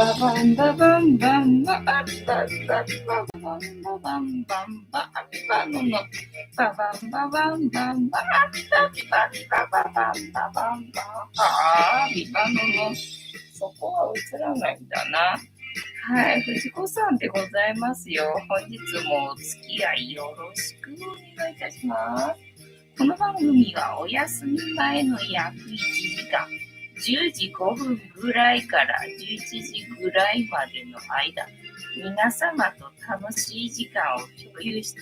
ババンババンバンババッバッバッババンババンバンバッバののババンババンバンバッバッバッバババンババンバビバののそこは映らないんだな。はい、藤子さんでございますよ。本日もお付き合いよろしくお願いいたします。この番組はお休み前の約1時間、10時5分ぐらいから11時ぐらいまでの間、皆様と楽しい時間を共有して、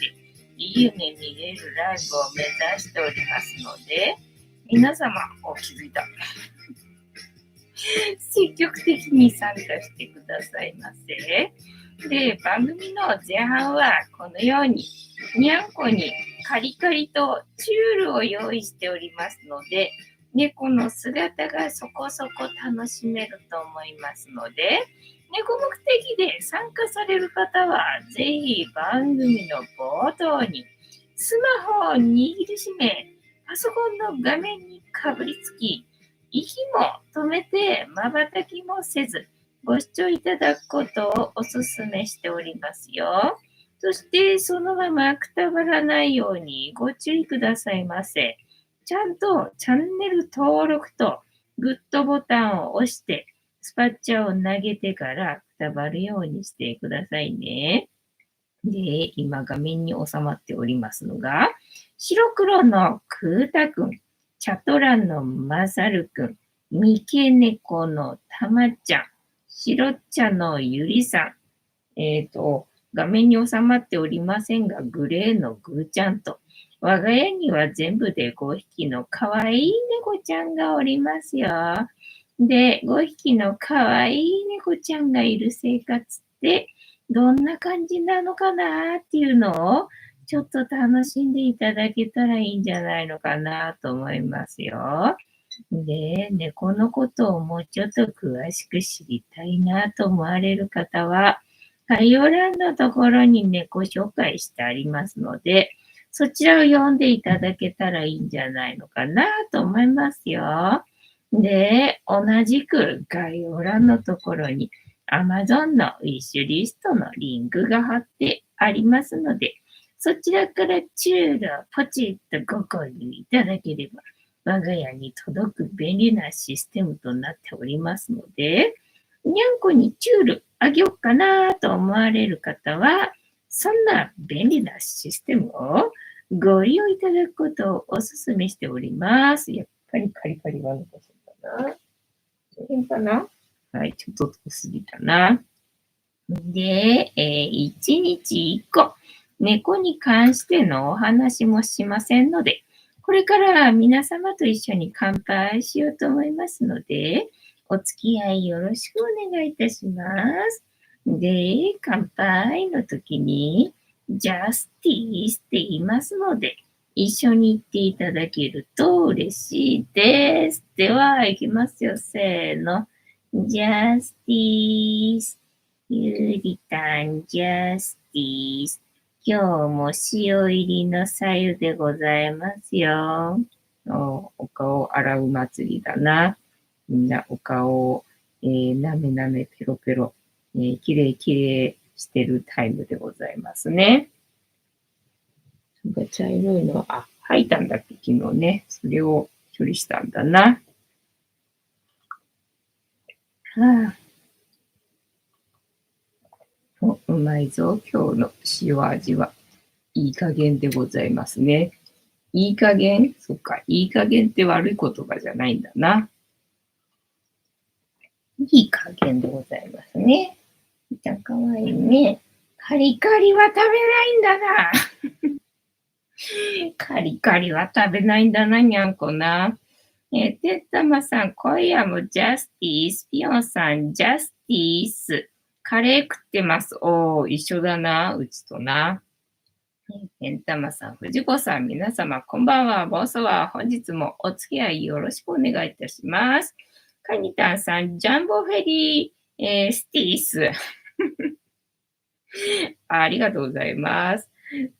いい夢見れるライブを目指しておりますので、皆様、気づいた。積極的に参加してくださいませ。で、番組の前半はこのようににゃんこにカリカリとチュールを用意しておりますので、猫の姿がそこそこ楽しめると思いますので、猫目的で参加される方はぜひ番組の冒頭にスマホを握りしめ、パソコンの画面にかぶりつき、息も止めて瞬きもせずご視聴いただくことをお勧めしておりますよ。そしてそのままくたばらないようにご注意くださいませ。ちゃんとチャンネル登録とグッドボタンを押してスパッチャーを投げてからくたばるようにしてくださいね。で、今画面に収まっておりますのが、白黒のクータくん、チャトラのマサルくん、三毛猫のたまちゃん、白茶のゆりさん、画面に収まっておりませんが、グレーのぐーちゃんと、我が家には全部で5匹のかわいい猫ちゃんがおりますよ。で、5匹のかわいい猫ちゃんがいる生活ってどんな感じなのかなっていうのをちょっと楽しんでいただけたらいいんじゃないのかなと思いますよ。で、猫のことをもうちょっと詳しく知りたいなと思われる方は、概要欄のところに猫紹介してありますので、そちらを読んでいただけたらいいんじゃないのかなと思いますよ。で、同じく概要欄のところに Amazon のウィッシュリストのリンクが貼ってありますので、そちらからチュールをポチッとご購入いただければ、我が家に届く便利なシステムとなっておりますので、にゃんこにチュールあげようかなと思われる方は、そんな便利なシステムをご利用いただくことをお勧めしております。やっぱりカリカリは残すかな。変かな？はい、ちょっと遠すぎたな。で、1日1個、猫に関してのお話もしませんので、これから皆様と一緒に乾杯しようと思いますので、お付き合いよろしくお願いいたします。で、乾杯の時に、ジャスティースって言いますので、一緒に言っていただけると嬉しいです。では、いきますよ。せーの。ジャスティース。ゆりたんジャスティース。今日も塩入りのさゆでございますよ。お顔洗う祭りだな。みんなお顔を、なめなめペロペロ、きれいきれいしてるタイムでございますね。茶色いのは、吐いたんだっけ、昨日ね。それを処理したんだな。はあ、うまいぞ、今日の塩味は。いい加減でございますね。いい加減？そっか、いい加減って悪い言葉じゃないんだな。いい加減でございますね。めっちゃかわいいね。カリカリは食べないんだな。カリカリは食べないんだな、にゃんこな。てったまさん、今夜もジャスティース。ピヨンさん、ジャスティース。カレー食ってます。一緒だな、うちとな。てんたまさん、藤子さん、皆様、こんばんは。ボスは本日もお付き合いよろしくお願いいたします。カニタンさん、ジャンボフェリー、スティース。ありがとうございます。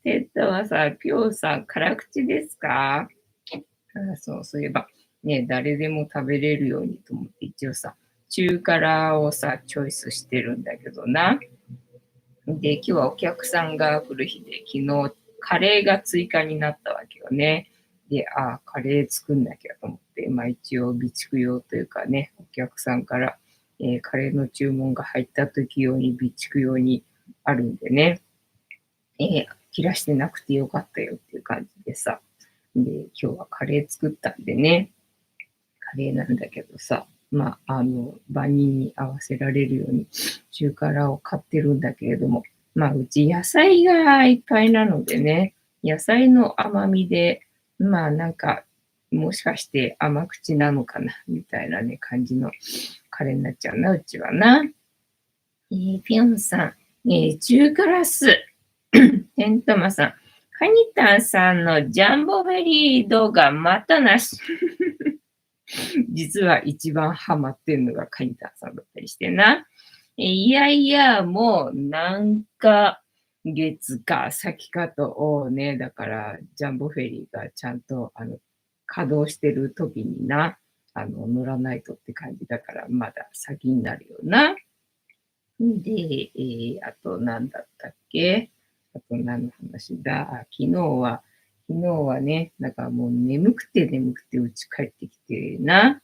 てったまさん、ピョーさん、辛口ですか？そういえば、ね、誰でも食べれるようにと思って、一応さ、中辛をさ、チョイスしてるんだけどな。で、今日はお客さんが来る日で、昨日カレーが追加になったわけよね。で、カレー作んなきゃと思って、一応備蓄用というかね、お客さんから、カレーの注文が入った時用に備蓄用にあるんでね、切らしてなくてよかったよっていう感じでさ。で、今日はカレー作ったんでね、カレーなんだけどさ、万人に合わせられるように中辛を買ってるんだけれども、うち野菜がいっぱいなのでね、野菜の甘みで、もしかして甘口なのかな、みたいなね、感じのカレーになっちゃうな、うちはな。ぴょんさん、中辛酢、てんたまさん、カニタンさんのジャンボフェリー動画またなし。実は一番ハマってんのがカニタンさんだったりしてな。いやいや、もう何か月か先かとね、だからジャンボフェリーがちゃんと稼働してる時にな、乗らないとって感じだからまだ先になるよな。で、あと何だったっけ、あと何の話だ、昨日はね、だからもう眠くて家帰ってきてな、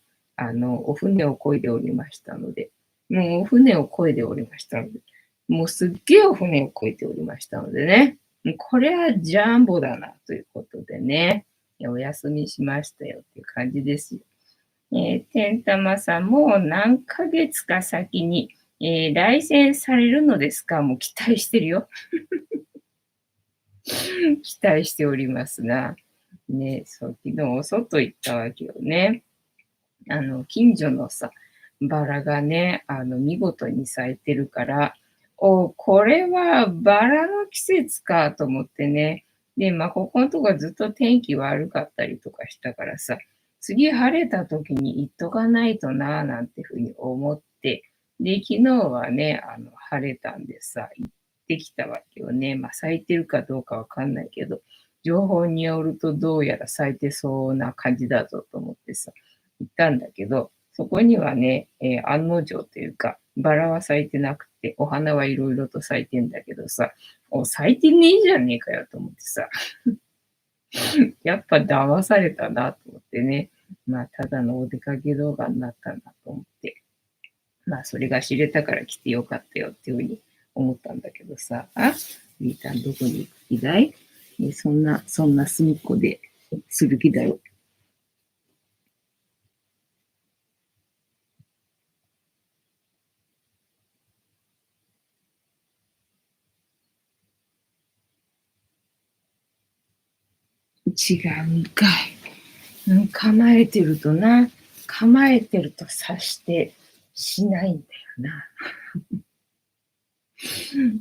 お船を漕いでおりましたので、もうお船を漕いでおりましたので、もうすっげえお船を漕いでおりましたのでね、これはジャンボだなということでね、お休みしましたよっていう感じですよ。てんたまさんも何ヶ月か先に、来選されるのですか？もう期待してるよ。期待しておりますが、ね、そう、昨日お外行ったわけよね。近所のさ、バラがね、見事に咲いてるから、これはバラの季節かと思ってね。で、ここのとこはずっと天気悪かったりとかしたからさ、次晴れた時に行っとかないとな、なんてふうに思って、で、昨日はね、晴れたんでさ、行ってきたわけよね。咲いてるかどうかわかんないけど、情報によるとどうやら咲いてそうな感じだぞと思ってさ、行ったんだけど、そこにはね、案の定というか、バラは咲いてなくて、お花はいろいろと咲いてんだけどさ、咲いてねえじゃねえかよと思ってさ、やっぱ騙されたなと思ってね、ただのお出かけ動画になったなと思って、それが知れたから来てよかったよっていうふうに思ったんだけどさ、リータンどこに行く気だい？そんな隅っこでする気だよ。違うんかい。構えてるとな、構えてると察してしないんだよな。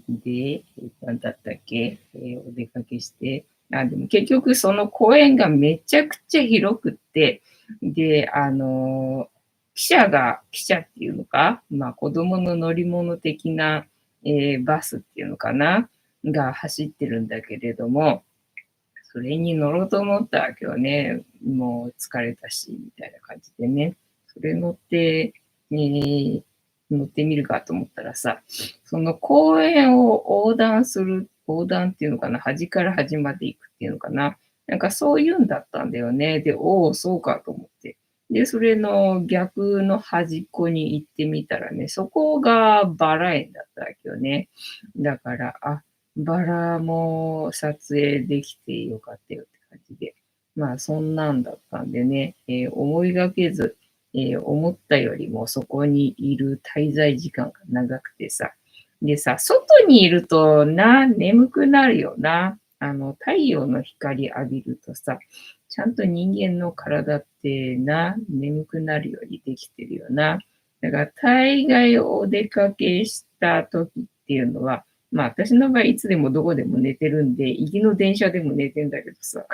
で、何だったっけ、お出かけして、でも結局その公園がめちゃくちゃ広くって、で、汽車っていうのか、子供の乗り物的な、バスっていうのかな、が走ってるんだけれども、それに乗ろうと思ったわけよね。もう疲れたし、みたいな感じでね。それ乗ってみるかと思ったらさ、その公園を横断っていうのかな、端から端まで行くっていうのかな。なんかそういうんだったんだよね。で、そうかと思って。で、それの逆の端っこに行ってみたらね、そこがバラ園だったわけよね。だから、バラも撮影できてよかったよって感じで。そんなんだったんでね、思いがけず、思ったよりもそこにいる滞在時間が長くてさ。でさ、外にいると眠くなるよな。太陽の光浴びるとさ、ちゃんと人間の体って眠くなるようにできてるよな。だから大概お出かけした時っていうのは、私の場合いつでもどこでも寝てるんで、行きの電車でも寝てんだけどさ、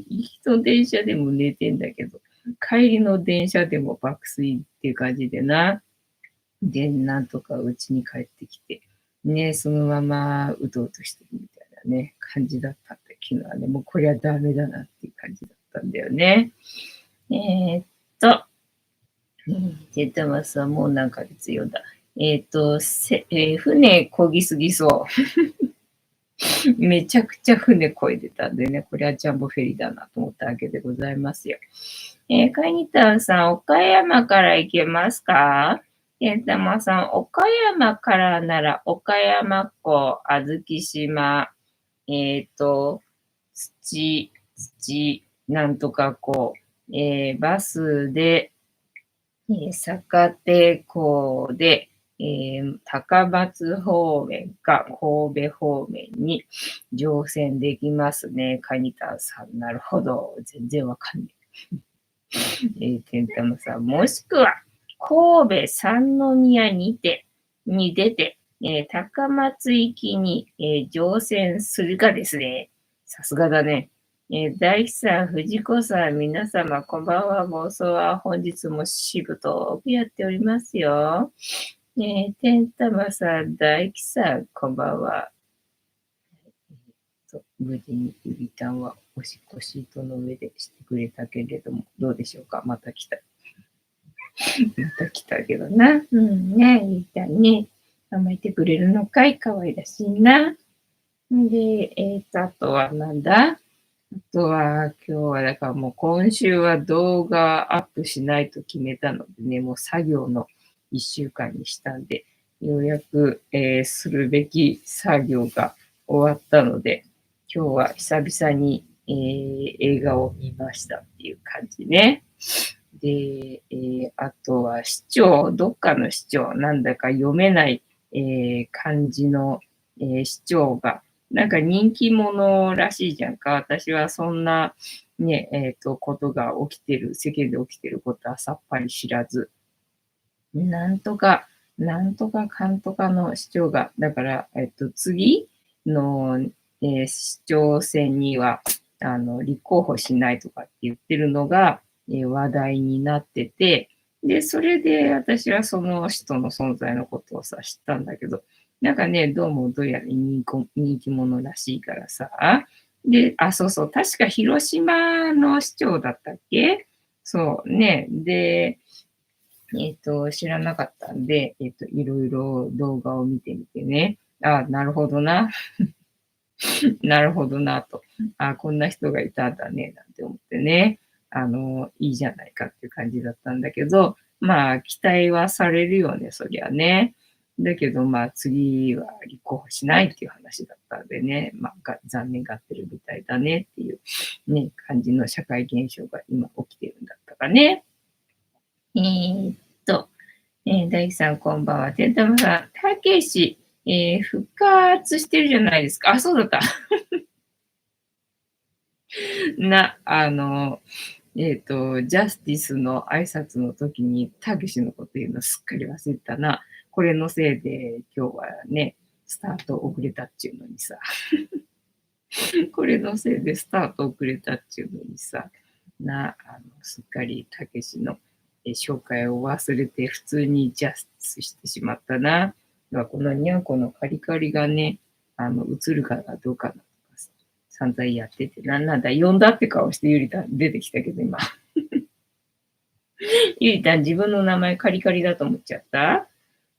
行きの電車でも寝てんだけど、帰りの電車でも爆睡っていう感じでな。で、なんとか家に帰ってきて、ね、そのままうとうとしてるみたいなね、感じだったんで、昨日はね、もうこりゃダメだなっていう感じだったんだよね。えーっと、てたまさん、もう何ヶ月よだ。船漕ぎすぎそう。めちゃくちゃ船漕いでたんでね、これはジャンボフェリーだなと思ったわけでございますよ。カニタンさん、岡山から行けますか？ケンタマさん、岡山からなら、岡山港、あずき島、なんとかこう、バスで、坂手港で、高松方面か神戸方面に乗船できますね。カニタンさん、なるほど。全然わかんない。ケンタマさん、もしくは、神戸三宮に出て、高松行きに、乗船するかですね。さすがだね。大吉さん、藤子さん、皆様、こんばんは。妄想は本日もしぶとくやっておりますよ。てんたまさん、大吉さん、こんばんは。無事にゆりたんはおしっこシートの上でしてくれたけれども、どうでしょうか？また来た。また来たけどな。うんね、ゆりたんね。甘えてくれるのかい？かわいらしいな。で、あとはなんだ？あとは、今日はだからもう今週は動画アップしないと決めたのでね、もう作業の1週間にしたんで、ようやく、するべき作業が終わったので、今日は久々に、映画を見ましたっていう感じね。で、あとはどっかの市長、なんだか読めない、漢字の、市長が、なんか人気者らしいじゃんか。私はそんな、ね、ことが起きてる、世間で起きてることはさっぱり知らず、なんとか、なんとかかんとかの市長が、だから、次の、市長選には、立候補しないとかって言ってるのが、話題になってて、で、それで私はその人の存在のことをさ、知ったんだけど、なんかね、どうもどうやら人気者らしいからさ、で、そうそう、確か広島の市長だったっけ？そうね。で、知らなかったんで、いろいろ動画を見てみてね。なるほどな。なるほどなと。こんな人がいたんだね、なんて思ってね。いいじゃないかっていう感じだったんだけど、まあ、期待はされるよね、そりゃね。だけど、まあ、次は立候補しないっていう話だったんでね、まあ、残念がってるみたいだねっていう、ね、感じの社会現象が今起きてるんだったかね。えーっと、大樹さん、こんばんは。てんたまさん、たけし、復活してるじゃないですか。そうだった。ジャスティスの挨拶の時に、たけしのこと言うのすっかり忘れたな。これのせいで、今日はね、スタート遅れたっちゅうのにさ。これのせいでスタート遅れたっちゅうのにさ、すっかりたけしの紹介を忘れて普通にジャスティスしてしまったな。このにゃんこのカリカリがね、映るかどうかなとかさ、散々やってて、なんだ、呼んだって顔してゆりたん出てきたけど今。ゆりたん自分の名前カリカリだと思っちゃった？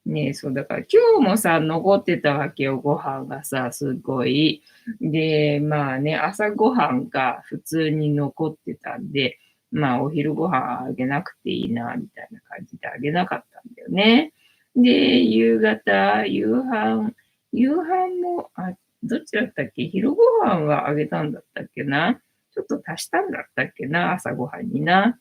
ねえ、そう、だから今日もさ、残ってたわけよ、ご飯がさ、すごい。で、まあね、朝ごはんが普通に残ってたんで、まあお昼ご飯あげなくていいな、みたいな感じであげなかったんだよね。で、夕方、夕飯も、どっちだったっけ？昼ご飯はあげたんだったっけな？ちょっと足したんだったっけな、朝ごはんにな。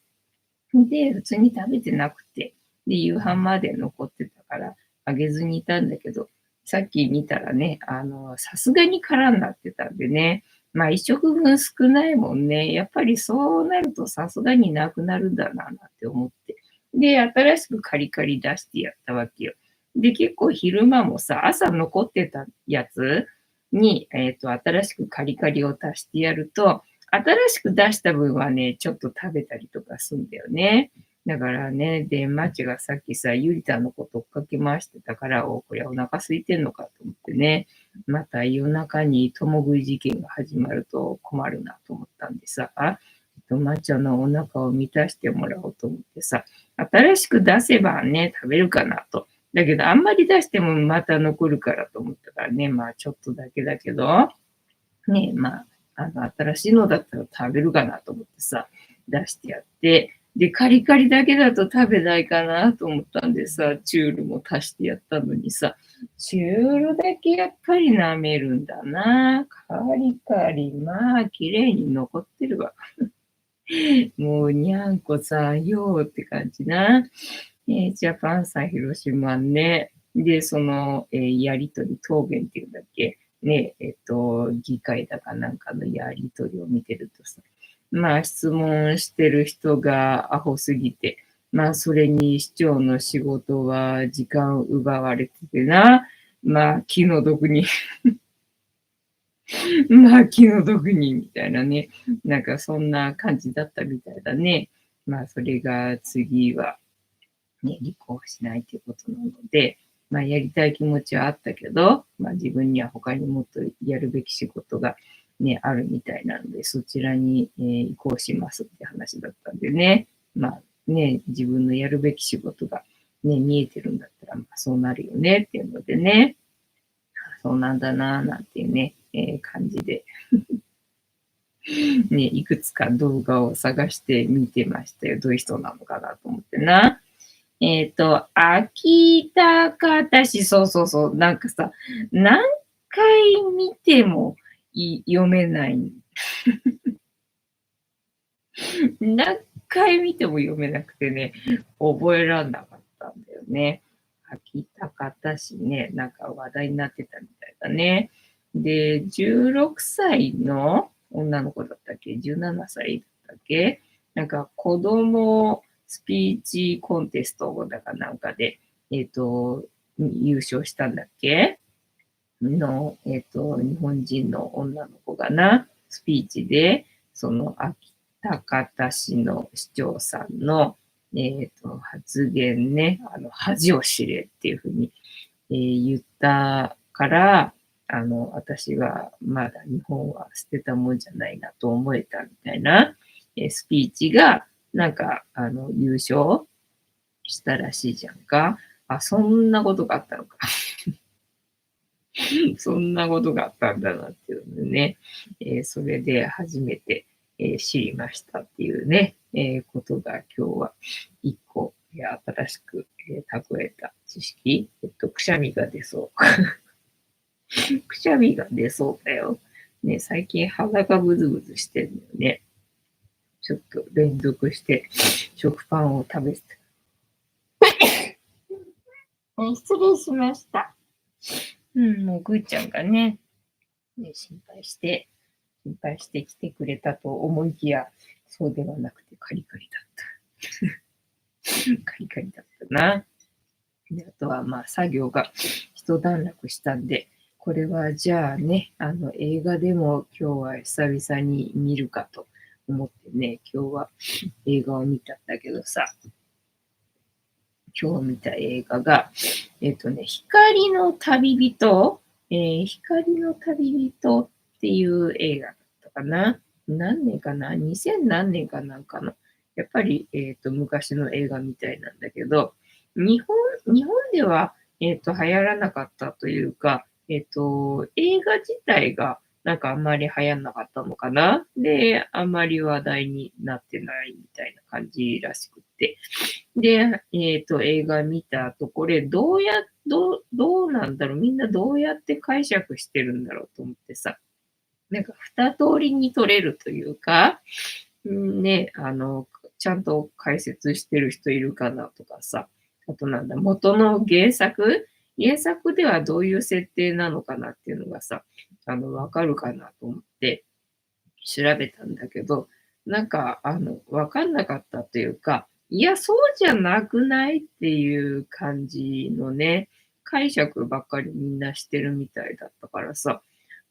で、普通に食べてなくて、で、夕飯まで残ってたから、あげずにいたんだけど、さっき見たらね、さすがに空になってたんでね、まあ一食分少ないもんね。やっぱりそうなるとさすがになくなるんだな、なんて思って。で、新しくカリカリ出してやったわけよ。で、結構昼間もさ、朝残ってたやつに、新しくカリカリを足してやると、新しく出した分はね、ちょっと食べたりとかすんだよね。だからね、で、マチがさっきさ、ゆりたんのこと追っかけ回してたから、これお腹空いてんのかと思ってね、また夜中に共食い事件が始まると困るなと思ったんでさ、マッチョのお腹を満たしてもらおうと思ってさ、新しく出せばね、食べるかなと。だけど、あんまり出してもまた残るからと思ったからね、まあちょっとだけだけど、ね、まあ、新しいのだったら食べるかなと思ってさ、出してやって、で、カリカリだけだと食べないかなと思ったんでさ、チュールも足してやったのにさ、チュールだけやっぱり舐めるんだな。カリカリ、まあ、綺麗に残ってるわ。もう、にゃんこさんよーって感じな。ジャパンさん、広島ね。で、その、やりとり、答弁っていうんだっけ。ね、議会だかなんかのやりとりを見てるとさ、まあ、質問してる人がアホすぎて、まあ、それに市長の仕事は時間奪われててな、まあ、気の毒にまあ、気の毒に、みたいなね。なんか、そんな感じだったみたいだね。まあ、それが次は、ね、立候補しないということなので、まあ、やりたい気持ちはあったけど、まあ、自分には他にもっとやるべき仕事が、ね、あるみたいなので、そちらに、移行しますって話だったんでね、まあね、自分のやるべき仕事が、ね、見えてるんだったら、まあ、そうなるよねっていうのでね、そうなんだなぁなんていうね、感じで、ね、いくつか動画を探して見てましたよ。どういう人なのかなと思ってな。秋高田市、そうそうそう、なんかさ、何回見ても読めない。何回見ても読めなくてね、覚えらんなかったんだよね。秋高田市ね、なんか話題になってたみたいだね。で、16歳の女の子だったっけ ?17 歳だったっけなんか子供スピーチコンテストだかなんかで、優勝したんだっけの、日本人の女の子がな、スピーチで、その秋高田市の市長さんの、発言ね、恥を知れっていうふうに、言ったから、私はまだ日本は捨てたもんじゃないなと思えたみたいな、スピーチが、なんか、優勝したらしいじゃんか。あ、そんなことがあったのか。そんなことがあったんだなっていうのでね、それで初めて、知りましたっていうね、ことが今日は一個、新しく、蓄えた知識、くしゃみが出そう。くしゃみが出そうだよ。ね、最近鼻がブズブズしてるのよね。ちょっと連続して食パンを食べてた。失礼しました。うん、もうぐーちゃんがね、心配してきてくれたと思いきや、そうではなくてカリカリだった。カリカリだったな。で、あとはまあ作業が一段落したんで、これはじゃあね、映画でも今日は久々に見るかと思ってね、今日は映画を見たんだけどさ、今日見た映画が、光の旅人、光の旅人っていう映画だったかな。何年かな ?2000 何年かなんかの。やっぱり、昔の映画みたいなんだけど、日本では、流行らなかったというか、映画自体がなんかあんまり流行んなかったのかな。で、あんまり話題になってないみたいな感じらしくって。で、映画見た後、これどうなんだろう、みんなどうやって解釈してるんだろうと思ってさ、なんか二通りに取れるというか、ね、ちゃんと解説してる人いるかなとかさ、あとなんだ、元の原作ではどういう設定なのかなっていうのがさ、わかるかなと思って調べたんだけど、なんか、わかんなかったというか、いや、そうじゃなくないっていう感じのね、解釈ばっかりみんなしてるみたいだったからさ、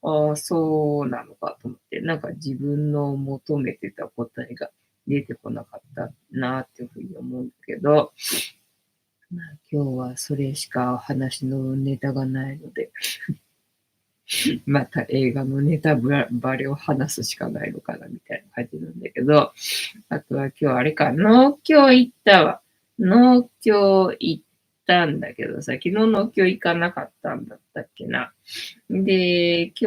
ああ、そうなのかと思って、なんか自分の求めてた答えが出てこなかったなっていうふうに思うんだけど、まあ、今日はそれしか話のネタがないので、また映画のネタバレを話すしかないのかなみたいな感じなんだけど、あとは今日あれか、農協行ったわ。農協行ったんだけどさ、昨日農協行かなかったんだったっけな。で、今日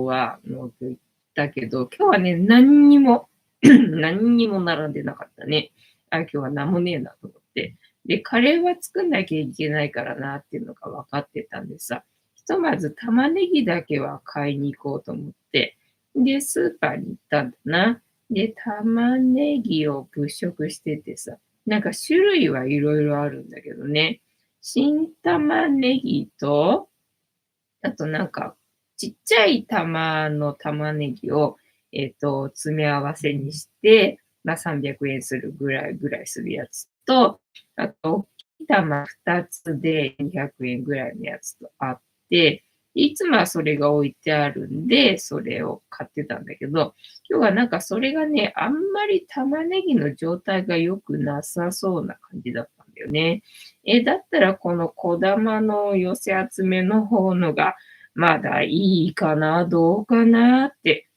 は農協行ったけど、今日はね、何にも何にも並んでなかったね。今日は何もねえなと思って。で、カレーは作んなきゃいけないからなっていうのが分かってたんでさ、ひとまず玉ねぎだけは買いに行こうと思って、で、スーパーに行ったんだな。で、玉ねぎを物色しててさ、なんか種類はいろいろあるんだけどね。新玉ねぎと、あとなんか、ちっちゃい玉の玉ねぎを、詰め合わせにして、まあ、300円するぐらいするやつと、あと、大きい玉2つで200円ぐらいのやつとあって、いつもはそれが置いてあるんで、それを買ってたんだけど、今日はなんかそれがね、あんまり玉ねぎの状態が良くなさそうな感じだったんだよね。だったらこの小玉の寄せ集めの方のがまだいいかな、どうかなって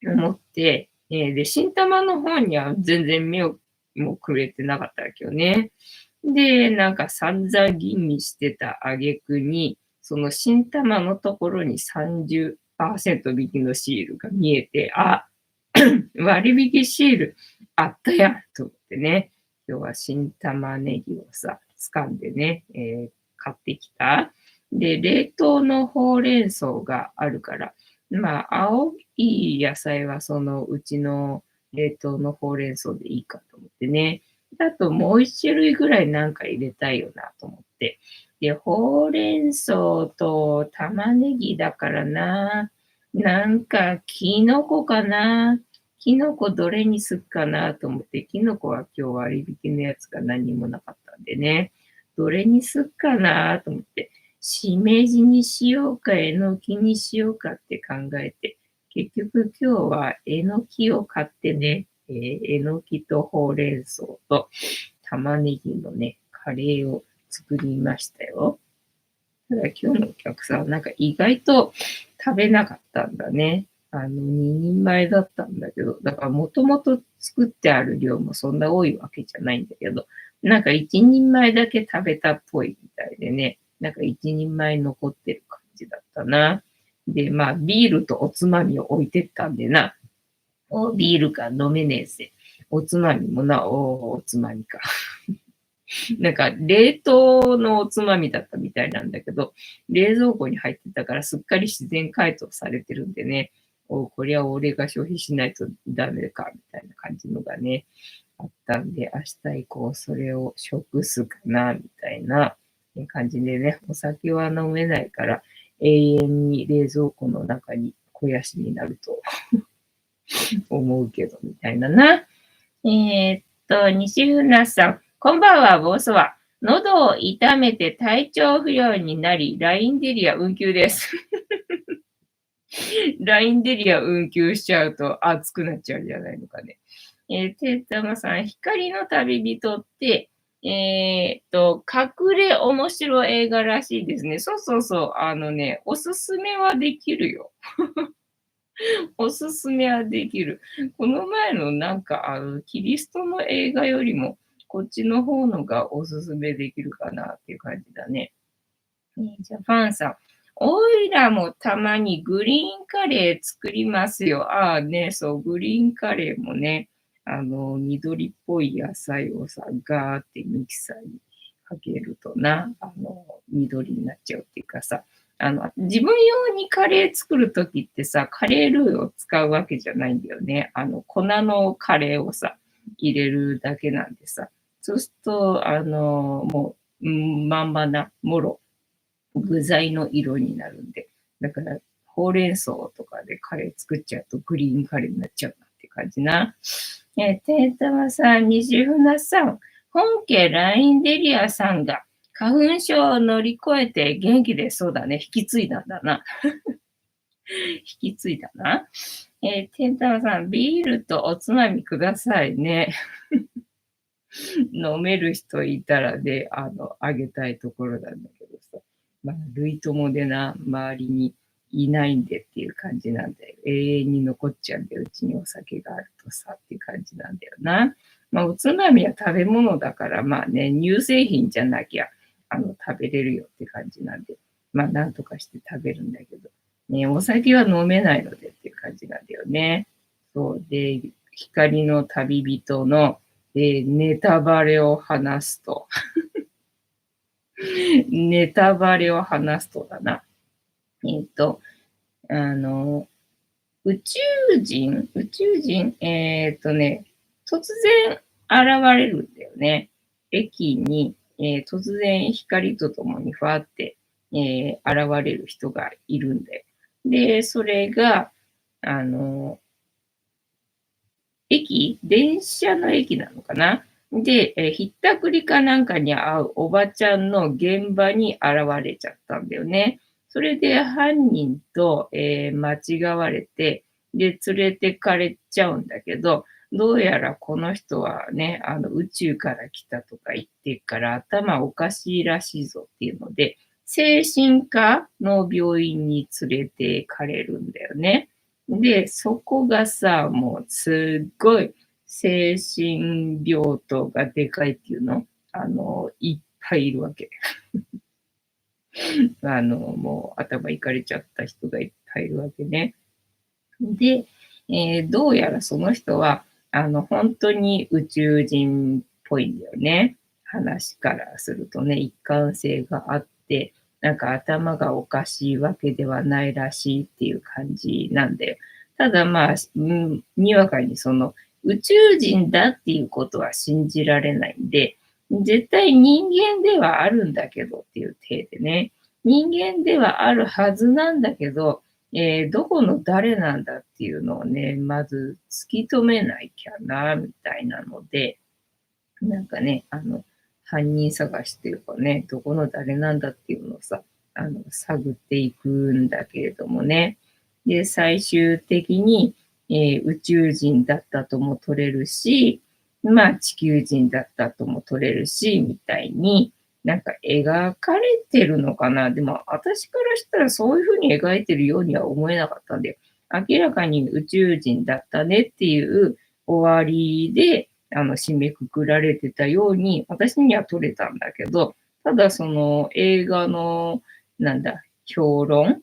思って、で、新玉の方には全然目をもくれてなかったわけよね。で、なんか散々吟味してた挙句に、その新玉のところに30%引きのシールが見えて、割引シールあったやんと思ってね、今日は新玉ねぎをさ、掴んでね、買ってきた。で、冷凍のほうれん草があるから、まあ、青い野菜はそのうちの冷凍のほうれん草でいいかと思ってね。あともう一種類ぐらいなんか入れたいよなと思って。で、ほうれん草と玉ねぎだからな。なんか、キノコかな。キノコどれにすっかなと思って、キノコは今日割引のやつが何もなかったんでね。どれにすっかなと思って、しめじにしようか、えのきにしようかって考えて、結局今日はえのきを買ってね、えのきとほうれん草と玉ねぎのね、カレーを作りましたよ。ただ今日のお客さんはなんか意外と食べなかったんだね。2人前だったんだけど、だからもともと作ってある量もそんな多いわけじゃないんだけど、なんか一人前だけ食べたっぽいみたいでね、なんか一人前残ってる感じだったな。で、まあビールとおつまみを置いてったんでな、ビールか飲めねえぜ。おつまみもな、おつまみか。なんか冷凍のおつまみだったみたいなんだけど、冷蔵庫に入ってたからすっかり自然解凍されてるんでね、これは俺が消費しないとダメか、みたいな感じのがね、あったんで、明日以降それを食すかな、みたいな感じでね、お酒は飲めないから永遠に冷蔵庫の中に肥やしになると思うけど、みたいなな。西村さん、こんばんは、ボスは。喉を痛めて体調不良になり、ラインデリア運休です。ラインデリア運休しちゃうと熱くなっちゃうんじゃないのかね。てたまさん、光の旅人って、隠れ面白映画らしいですね。そうそうそう。おすすめはできるよ。おすすめはできる。この前のなんか、キリストの映画よりも、こっちの方のがおすすめできるかなっていう感じだね。じゃあ、ファンさん。おいらもたまにグリーンカレー作りますよ。ああね、そう、グリーンカレーもね、緑っぽい野菜をさ、ガーってミキサーにかけるとな、緑になっちゃうっていうかさ、自分用にカレー作るときってさ、カレールーを使うわけじゃないんだよね。粉のカレーをさ、入れるだけなんでさ。そうすると、もう、まんまな、もろ、具材の色になるんで。だから、ほうれん草とかでカレー作っちゃうとグリーンカレーになっちゃうなって感じな。てんたまさん、西船さん、本家ラインデリアさんが花粉症を乗り越えて元気でそうだね。引き継いだんだな。引き継いだな。てんたまさん、ビールとおつまみくださいね。飲める人いたらで、あげたいところなんだけどさ。まあ、類友でな、周りにいないんでっていう感じなんだよ。永遠に残っちゃうんだよ。うちにお酒があるとさっていう感じなんだよな。まあ、おつまみは食べ物だから、まあね、乳製品じゃなきゃ、食べれるよって感じなんで、まあ、なんとかして食べるんだけど、ね、お酒は飲めないのでっていう感じなんだよね。そう。で、光の旅人の、ネタバレを話すと、ネタバレを話すとだな。えっと、あの、宇宙人、突然現れるんだよね。駅に、突然光とともにふわって、現れる人がいるんだよ。で、それが、あの、電車の駅なのかな。で、ひったくりかなんかに会うおばちゃんの現場に現れちゃったんだよね。それで犯人と、間違われて、で、連れてかれちゃうんだけど、どうやらこの人はね、宇宙から来たとか言ってるから頭おかしいらしいぞっていうので、精神科の病院に連れてかれるんだよね。で、そこがさ、もうすっごい精神病棟がでかいっていうのいっぱいいるわけ。もう頭いかれちゃった人がいっぱいいるわけね。で、どうやらその人は、本当に宇宙人っぽいんだよね。話からするとね、一貫性があって、なんか頭がおかしいわけではないらしいっていう感じなんだよ。ただまあ、にわかにその宇宙人だっていうことは信じられないんで、絶対人間ではあるんだけどっていう体でね、人間ではあるはずなんだけど、どこの誰なんだっていうのをね、まず突き止めないきゃな、みたいなので、なんかね、犯人探しっていうかね、どこの誰なんだっていうのをさ、探っていくんだけれどもね。で、最終的に、宇宙人だったとも取れるし、まあ地球人だったとも取れるし、みたいに、なんか描かれてるのかな。でも私からしたらそういう風に描いてるようには思えなかったんで、明らかに宇宙人だったねっていう終わりで、締めくくられてたように、私には撮れたんだけど、ただその映画の、なんだ、評論、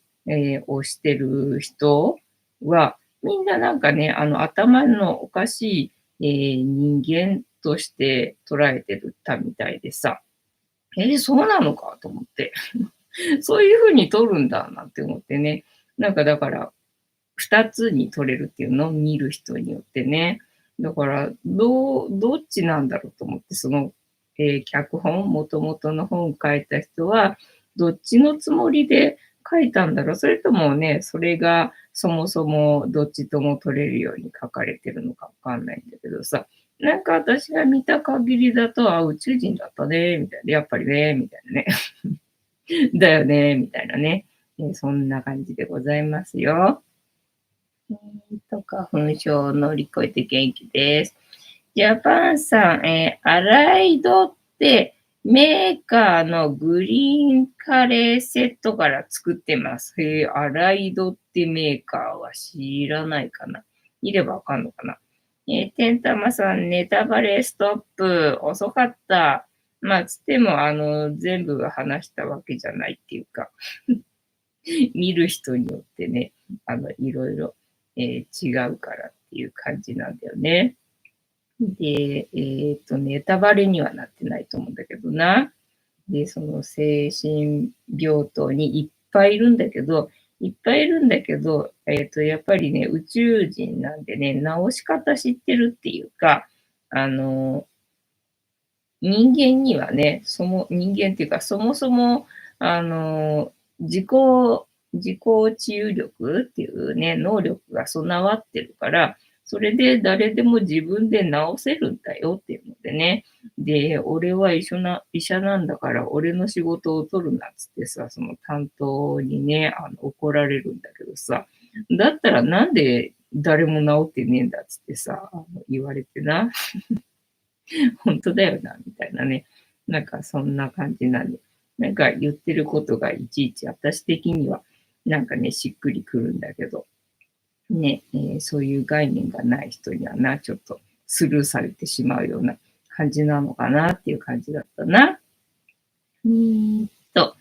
をしてる人は、みんななんかね、頭のおかしい、人間として捉えてるたみたいでさ、そうなのかと思って。そういう風に撮るんだなんて思ってね。なんかだから、2つに取れるっていうのを見る人によってね。だから、どっちなんだろうと思って、その、脚本、元々の本書いた人は、どっちのつもりで書いたんだろう、それともね、それがそもそもどっちとも取れるように書かれてるのかわかんないんだけどさ、なんか私が見た限りだと、あ、宇宙人だったね、みたいな、やっぱりね、みたいなね。だよね、みたいなね。そんな感じでございますよ。花粉症を乗り越えて元気です。ジャパンさん、アライドってメーカーのグリーンカレーセットから作ってます。アライドってメーカーは知らないかな。いればわかんのかな。てんたまさん、ネタバレストップ。遅かった。まあ、つっても、全部話したわけじゃないっていうか、見る人によってね、いろいろ、違うからっていう感じなんだよね。で、ネタバレにはなってないと思うんだけどな。で、その精神病棟にいっぱいいるんだけど、やっぱりね、宇宙人なんでね、治し方知ってるっていうか、あの、人間にはね、人間っていうか、そもそも、あの、自己治癒力っていうね、能力が備わってるから、それで誰でも自分で治せるんだよっていうのでね。で、俺は医者なんだから、俺の仕事を取るなっつってさ、その担当にね、怒られるんだけどさ、だったらなんで誰も治ってねえんだっつってさ、言われてな。本当だよな、みたいなね。なんかそんな感じなんで。なんか言ってることがいちいち私的には、なんかね、しっくりくるんだけど、ね、そういう概念がない人にはな、ちょっとスルーされてしまうような感じなのかなっていう感じだったな。と、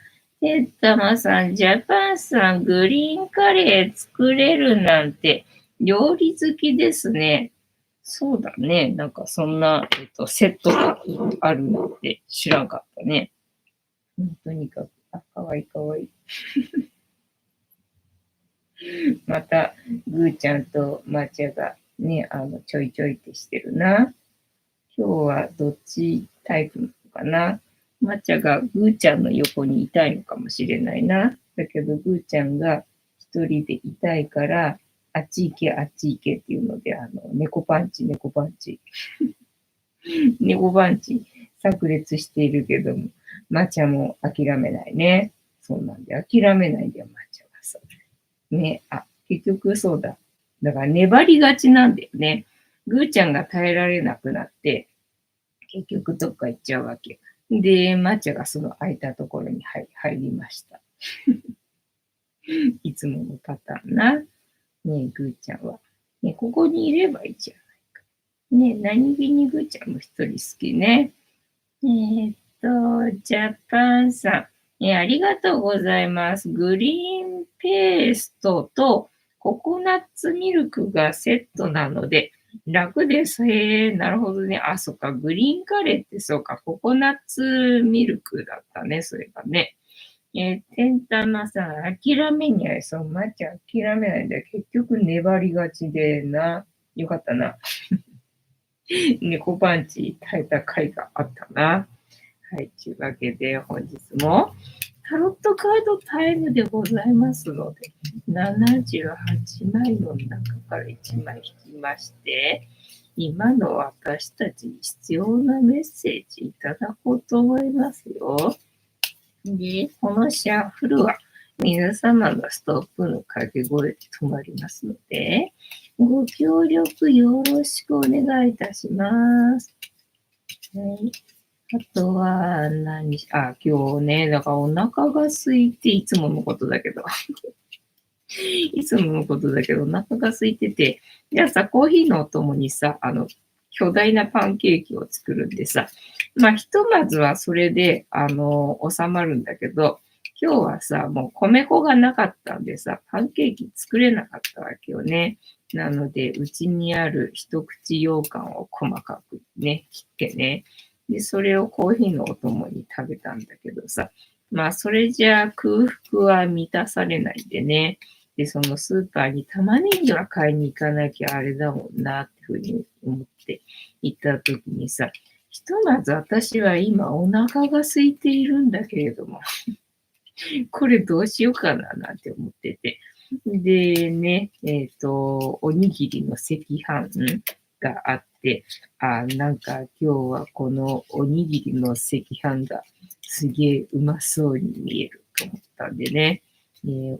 たまさん、ジャパンさん、グリーンカレー作れるなんて、料理好きですね。そうだね。なんかそんな、セットがあるなんて知らんかったね。とにかく、かわいいかわいい。また、ぐーちゃんとまーちゃがね、ちょいちょいってしてるな。今日はどっちタイプなのかな。まっちゃがぐーちゃんの横にいたいのかもしれないな。だけどぐーちゃんが一人でいたいから、あっち行け、あっち行けっていうので、猫パンチ、猫パンチ。猫パンチ、炸裂しているけども、まっちゃも諦めないね。そうなんで、諦めないでよ、まっちゃがさ。ね、結局そうだ。だから粘りがちなんだよね。ぐーちゃんが耐えられなくなって、結局どっか行っちゃうわけ。で、抹茶がその空いたところに入りました。いつものパターンな。ねえ、ぐーちゃんは。ね、ここにいればいいじゃないか。ねえ、何気にぐーちゃんも一人好きね。ジャパンさん。ありがとうございます。グリーンペーストとココナッツミルクがセットなので、楽です。なるほどね。そっか。グリーンカレーってそうか。ココナッツミルクだったね。それがね。てんたまさん、諦めにゃい。そう、まっちゃん諦めないんだよ。結局粘りがちでな。よかったな。猫パンチ耐えた甲斐があったな。はい。というわけで、本日もタロットカードタイムでございますので、78枚の中から1枚引きまして、今の私たちに必要なメッセージいただこうと思いますよ。で、このシャッフルは皆様のストップの掛け声で止まりますので、ご協力よろしくお願いいたします。はい。あとは今日ね、だからお腹が空いて、いつものことだけど、いつものことだけど、お腹が空いてて、じゃあさ、コーヒーのお供にさ、巨大なパンケーキを作るんでさ、まあ、ひとまずはそれで、収まるんだけど、今日はさ、もう米粉がなかったんでさ、パンケーキ作れなかったわけよね。なので、うちにある一口羊羹を細かくね、切ってね。で、それをコーヒーのお供に食べたんだけどさ、まあ、それじゃあ空腹は満たされないんでね。で、そのスーパーに玉ねぎは買いに行かなきゃあれだもんなっていうふうに思って行った時にさ、ひとまず私は今お腹が空いているんだけれども、これどうしようかななんて思ってて。でね、おにぎりの赤飯があって、なんか今日はこのおにぎりの赤飯がすげえうまそうに見えると思ったんでね、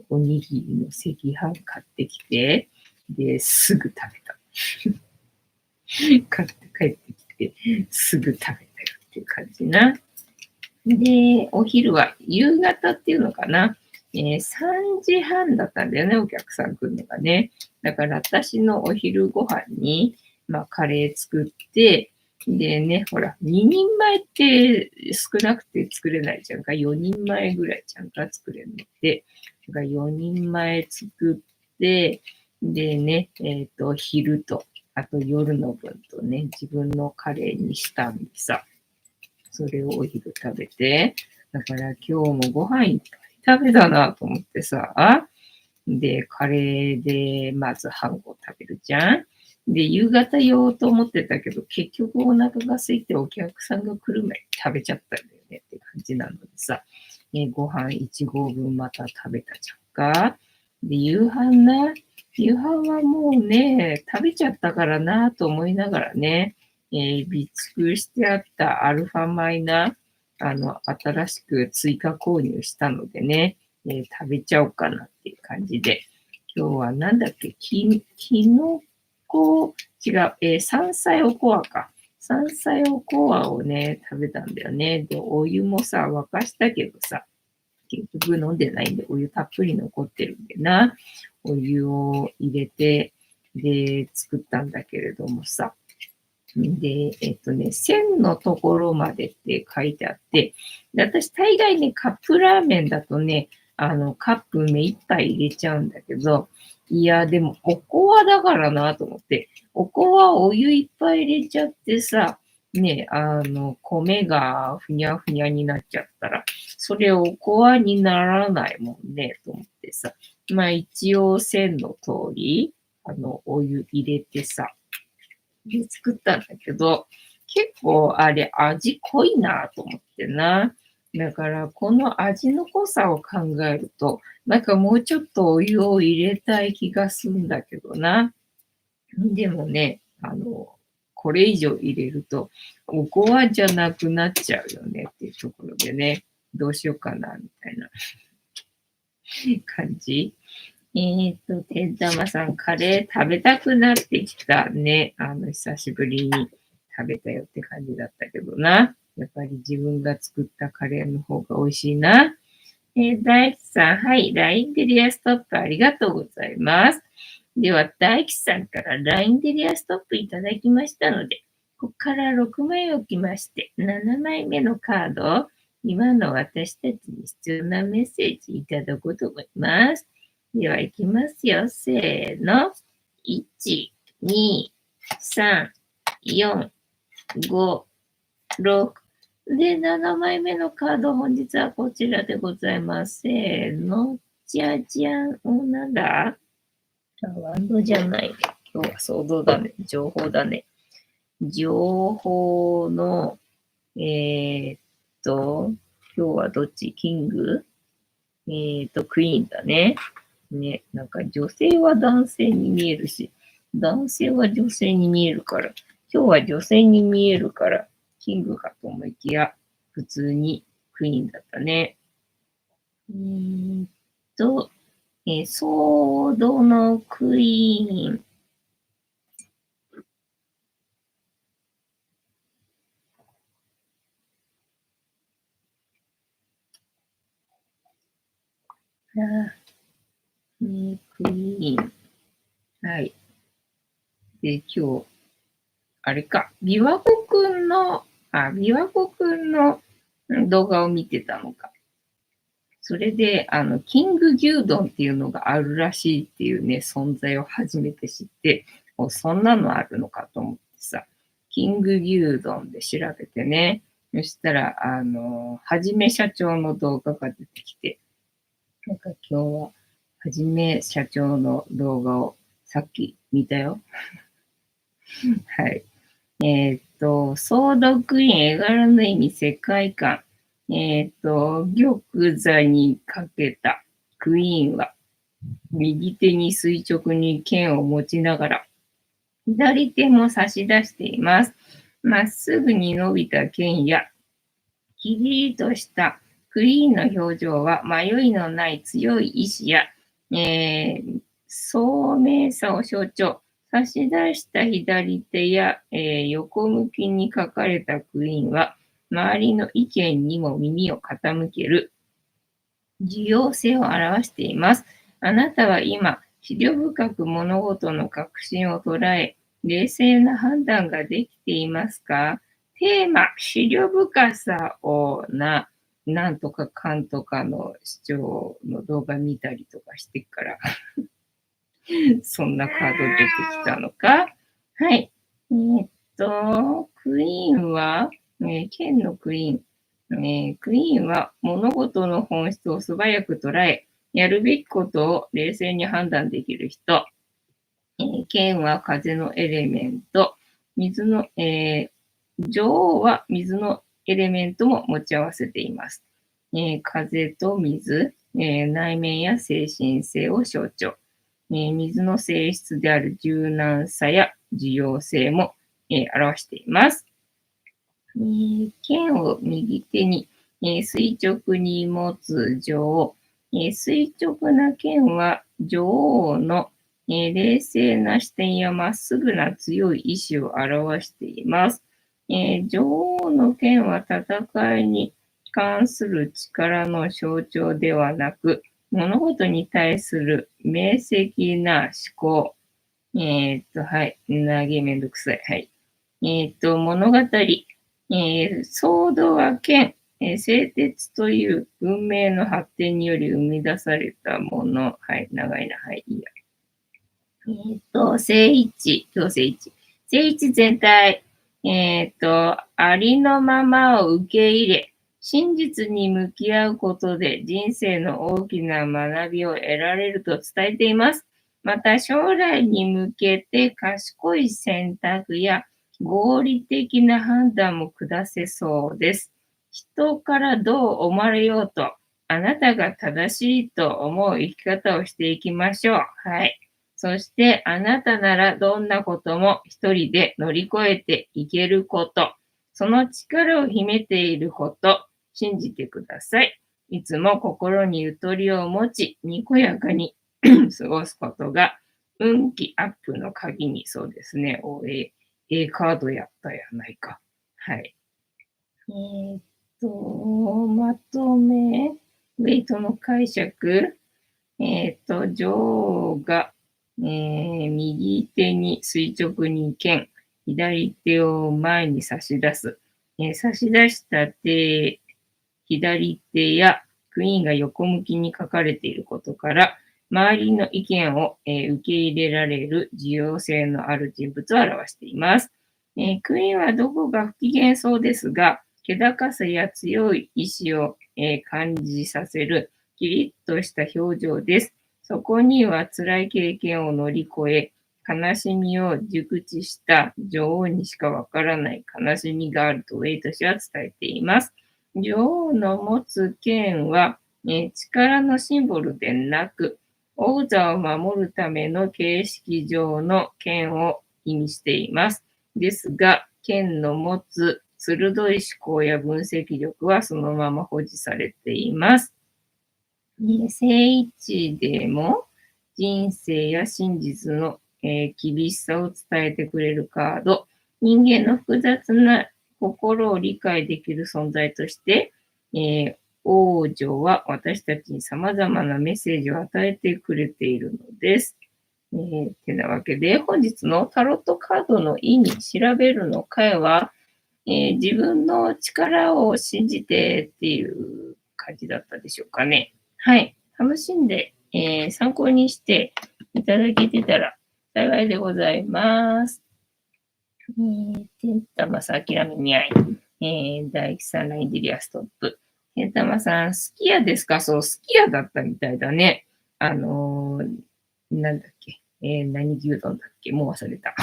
おにぎりの赤飯買ってきて、で、すぐ食べた。買って帰ってきて、すぐ食べたよっていう感じな。で、お昼は夕方っていうのかな。3時半だったんだよね、お客さん来るのがね。だから私のお昼ご飯に、まあ、カレー作って、でね、ほら、2人前って少なくて作れないじゃんか。4人前ぐらいちゃんと作れるので、だから4人前作って、でね、昼と、あと夜の分とね、自分のカレーにしたんでさ。それをお昼食べて、だから今日もご飯いっぱい食べたなと思ってさ、で、カレーでまず飯を食べるじゃん。で、夕方言おうと思ってたけど、結局お腹が空いてお客さんが来る前に食べちゃったんだよねって感じなのでさ、ご飯1合分また食べたじゃんか。で、夕飯はもうね、食べちゃったからなと思いながらね、備蓄してあったアルファ米な、新しく追加購入したのでね、食べちゃおうかなっていう感じで。今日はなんだっけ、きのこ、違う、山菜おこわか。山菜おこわをね、食べたんだよね。で、お湯もさ、沸かしたけどさ、結局飲んでないんで、お湯たっぷり残ってるんでな。お湯を入れて、で、作ったんだけれどもさ。で、1000のところまでって書いてあって、で私大概ね、カップラーメンだとね、カップ目いっぱい入れちゃうんだけど、いや、でも、おこわだからなと思って、おこわお湯いっぱい入れちゃってさ、ね、米がふにゃふにゃになっちゃったら、それおこわにならないもんね、と思ってさ。まあ一応線の通り、お湯入れてさ、で作ったんだけど、結構あれ味濃いなと思ってな。だからこの味の濃さを考えると、なんかもうちょっとお湯を入れたい気がするんだけどな。でもね、これ以上入れると、おこわじゃなくなっちゃうよねっていうところでね、どうしようかなみたいな感じ。てんたまさん、カレー食べたくなってきたね。久しぶりに食べたよって感じだったけどな。やっぱり自分が作ったカレーの方が美味しいな。大吉さん、はい、LINE でリアストップありがとうございます。では、大吉さんから LINE でリアストップいただきましたので、ここから6枚置きまして、7枚目のカードを今の私たちに必要なメッセージいただこうと思います。では、いきますよ。せーの。1、2、3、4、5、6。で、7枚目のカード、本日はこちらでございます。せーの。じゃじゃん。なんだワンドじゃない。今日は想像だね。情報だね。情報の、今日はどっちキングクイーンだね。ね、なんか女性は男性に見えるし、男性は女性に見えるから、今日は女性に見えるから、キングかと思いきや、普通にクイーンだったね。ソードのクイーン。クイーン。はい。で、今日、あれか、琵琶湖くんの動画を見てたのか。それで、キング牛丼っていうのがあるらしいっていうね、存在を初めて知って、そんなのあるのかと思ってさ、キング牛丼で調べてね、そしたら、はじめ社長の動画が出てきて、なんか今日は、はじめ社長の動画をさっき見たよ。はい。ソードクイーン、絵柄の意味、世界観。玉座にかけたクイーンは、右手に垂直に剣を持ちながら、左手も差し出しています。まっすぐに伸びた剣や、きりりとしたクイーンの表情は迷いのない強い意志や、聡明さを象徴。差し出した左手や、横向きに書かれたクイーンは、周りの意見にも耳を傾ける重要性を表しています。あなたは今、思慮深く物事の核心を捉え、冷静な判断ができていますか？テーマ、思慮深さをなんとかかんとかの視聴の動画見たりとかしてからそんなカード出てきたのか。はい。クイーンは、剣のクイーン。クイーンは物事の本質を素早く捉え、やるべきことを冷静に判断できる人。剣は風のエレメント。水の、女王は水のエレメントも持ち合わせています。風と水、内面や精神性を象徴。水の性質である柔軟さや重要性も、表しています。剣を右手に、垂直に持つ女王。垂直な剣は女王の、冷静な視点やまっすぐな強い意志を表しています。女王の剣は戦いに関する力の象徴ではなく、物事に対する明晰な思考。はい。投げめんどくさい。はい。物語。ソードは剣。製鉄という文明の発展により生み出されたもの。はい。長いな。はい。いいや。正位置。今日正位置。正位置全体。ありのままを受け入れ、真実に向き合うことで人生の大きな学びを得られると伝えています。また将来に向けて賢い選択や合理的な判断も下せそうです。人からどう思われようと、あなたが正しいと思う生き方をしていきましょう。はい。そしてあなたならどんなことも一人で乗り越えていけること、その力を秘めていること、信じてください。いつも心にゆとりを持ち、にこやかに過ごすことが運気アップの鍵に、そうですね。カードやったやないか。はい。まとめ、ウェイトの解釈、女王が、右手に垂直に剣、左手を前に差し出す。差し出した手、左手やクイーンが横向きに書かれていることから、周りの意見を、受け入れられる重要性のある人物を表しています。クイーンはどこか不機嫌そうですが、気高さや強い意志を、感じさせるキリッとした表情です。そこには辛い経験を乗り越え、悲しみを熟知した女王にしかわからない悲しみがあるとウェイト氏は伝えています。女王の持つ剣は、力のシンボルでなく、王座を守るための形式上の剣を意味しています。ですが、剣の持つ鋭い思考や分析力はそのまま保持されています。正位置でも人生や真実の、厳しさを伝えてくれるカード、人間の複雑な心を理解できる存在として、王女は私たちに様々なメッセージを与えてくれているのです。てなわけで、本日のタロットカードの意味、調べるの回は、自分の力を信じてっていう感じだったでしょうかね。はい。楽しんで、参考にしていただけてたら幸いでございます。テンタマさん、諦めにあい。大吉さん、ラインデリアストップ。テンタマさん、好きやですか？そう、好きやだったみたいだね。なんだっけ。何牛丼だっけ？もう忘れた。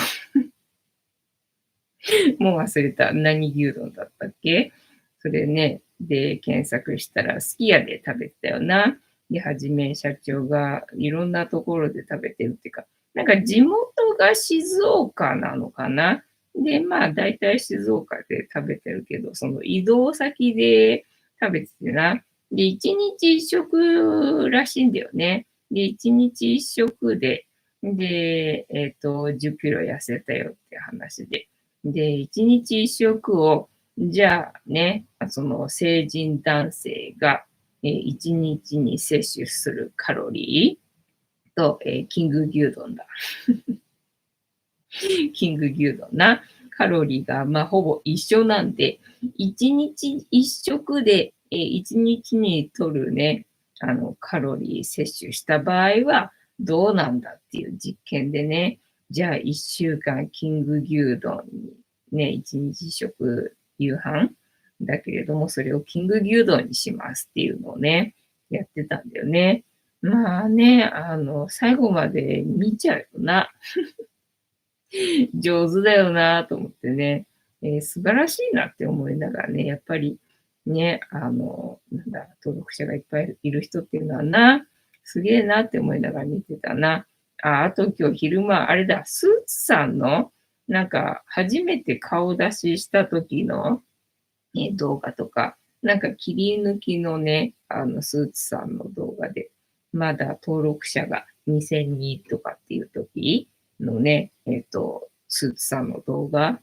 もう忘れた。何牛丼だったっけ？それね、で、検索したら、すき家で食べてたよな。で、はじめ社長がいろんなところで食べてるっていうか、なんか地元が静岡なのかな。で、まあ、大体静岡で食べてるけど、その移動先で食べててな。で、一日一食らしいんだよね。で、一日一食で、で、10キロ痩せたよって話で。で、一日一食を、じゃあね、その成人男性が、一日に摂取するカロリーと、キング牛丼だ。キング牛丼な。カロリーが、まあ、ほぼ一緒なんで、一日一食で、一日に取るね、カロリー摂取した場合はどうなんだっていう実験でね、じゃあ一週間キング牛丼にね、一日一食夕飯だけれども、それをキング牛丼にしますっていうのをね、やってたんだよね。まあね、最後まで見ちゃうよな。上手だよなと思ってね、素晴らしいなって思いながらね、やっぱりね、登録者がいっぱいいる人っていうのはな、すげえなって思いながら見てたな。あと今日昼間、あれだ、スーツさんの、なんか初めて顔出しした時の、動画とか、なんか切り抜きのね、スーツさんの動画で、まだ登録者が2000人とかっていう時のね、スーツさんの動画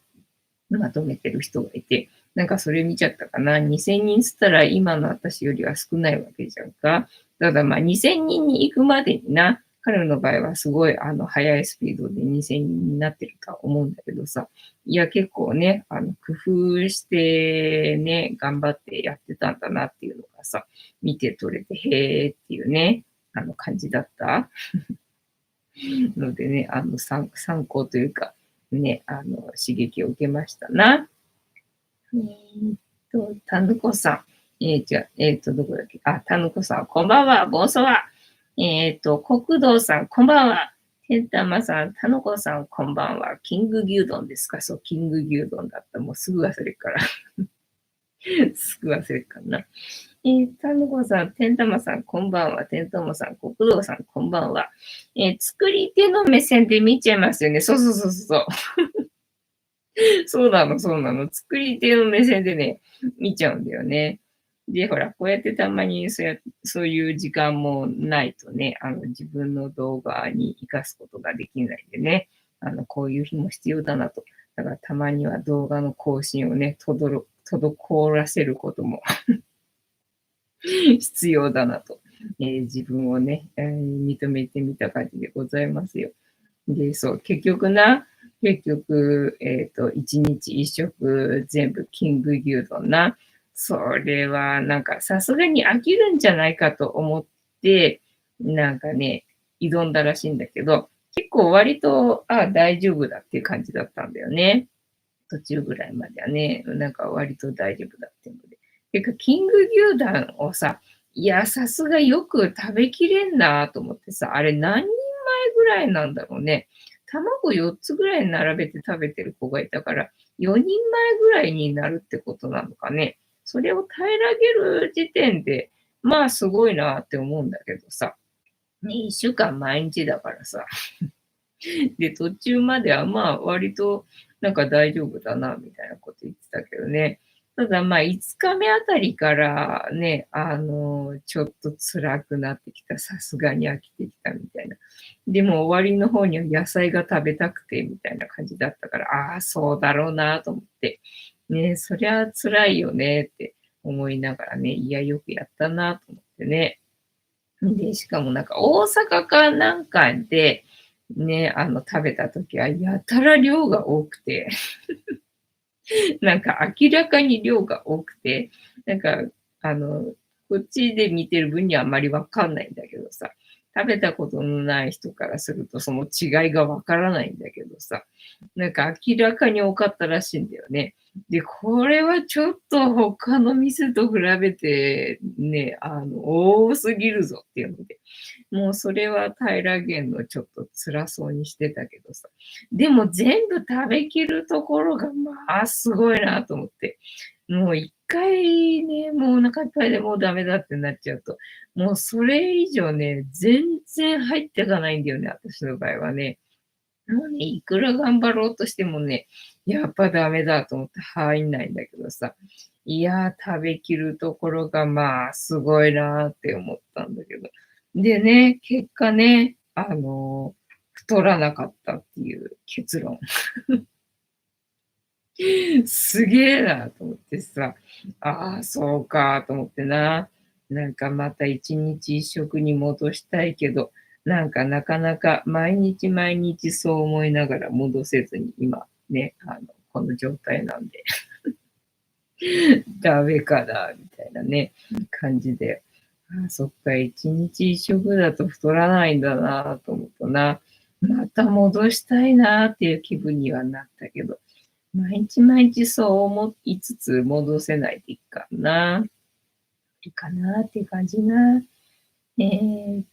まとめてる人がいて、なんかそれ見ちゃったかな。2000人つったら今の私よりは少ないわけじゃんか。ただまあ2000人に行くまでにな、彼の場合はすごい速いスピードで2000人になってるとは思うんだけどさ。いや結構ね、工夫してね、頑張ってやってたんだなっていうのがさ、見て取れて、へーっていうね、感じだったのでね、参考というか、ね、刺激を受けましたな。たぬこさん。どこだっけ。あ、たぬこさん、こんばんは、ボンソワ。国道さん、こんばんは。てんたまさん、たぬこさん、こんばんは。キング牛丼ですか？そう、キング牛丼だった。もうすぐ忘れるから。すぐ忘れるかな。たぬこさん、てんたまさん、こんばんは。てんたまさん、国道さん、こんばんは。作り手の目線で見ちゃいますよね。そうそうそうそう。そうなの、そうなの。作り手の目線でね、見ちゃうんだよね。で、ほら、こうやってたまにそういう時間もないとね、自分の動画に活かすことができないんでね、こういう日も必要だなと。だからたまには動画の更新をね、滞らせることも必要だなと、自分をね、認めてみた感じでございますよ。で、そう、結局、一日一食全部キング牛丼な。それは、なんか、さすがに飽きるんじゃないかと思って、なんかね、挑んだらしいんだけど、結構割と、大丈夫だっていう感じだったんだよね。途中ぐらいまではね、なんか割と大丈夫だっていうので。てか、キング牛丼をさ、いや、さすがよく食べきれんなと思ってさ、あれ何人前ぐらいなんだろうね。卵4つぐらい並べて食べてる子がいたから、4人前ぐらいになるってことなのかね。それを平らげる時点で、まあすごいなって思うんだけどさ。ね、1週間毎日だからさ。で、途中まではまあ割となんか大丈夫だな、みたいなこと言ってたけどね。ただまあ5日目あたりからね、ちょっと辛くなってきた。さすがに飽きてきたみたいな。でも終わりの方には野菜が食べたくてみたいな感じだったから、ああ、そうだろうなと思って。ね、そりゃ辛いよねって思いながらね、いや、よくやったなと思ってね。で、しかもなんか大阪かなんかで、ね、食べた時はやたら量が多くて、なんか明らかに量が多くて、なんか、あの、こっちで見てる分にはあんまりわかんないんだけどさ、食べたことのない人からするとその違いがわからないんだけどさ、なんか明らかに多かったらしいんだよね。で、これはちょっと他の店と比べてね、多すぎるぞっていうので、もうそれは平らげんのちょっと辛そうにしてたけどさ。でも全部食べきるところが、まあ、すごいなと思って。もう一回ね、もうお腹いっぱいでもうダメだってなっちゃうと、もうそれ以上ね、全然入っていかないんだよね、私の場合はね。もうね、いくら頑張ろうとしてもね、やっぱダメだと思って入んないんだけどさ。いやー、食べきるところがまあ、すごいなーって思ったんだけど。でね、結果ね、太らなかったっていう結論。すげえなと思ってさ、ああ、そうかと思ってな。なんかまた一日一食に戻したいけど、なんかなかなか毎日毎日そう思いながら戻せずに今ね、この状態なんで、ダメかな、みたいなね、感じで。あ、そっか、一日一食だと太らないんだなと思うとな、また戻したいなっていう気分にはなったけど、毎日毎日そう思いつつ戻せないでいいかな。いいかなっていう感じな。え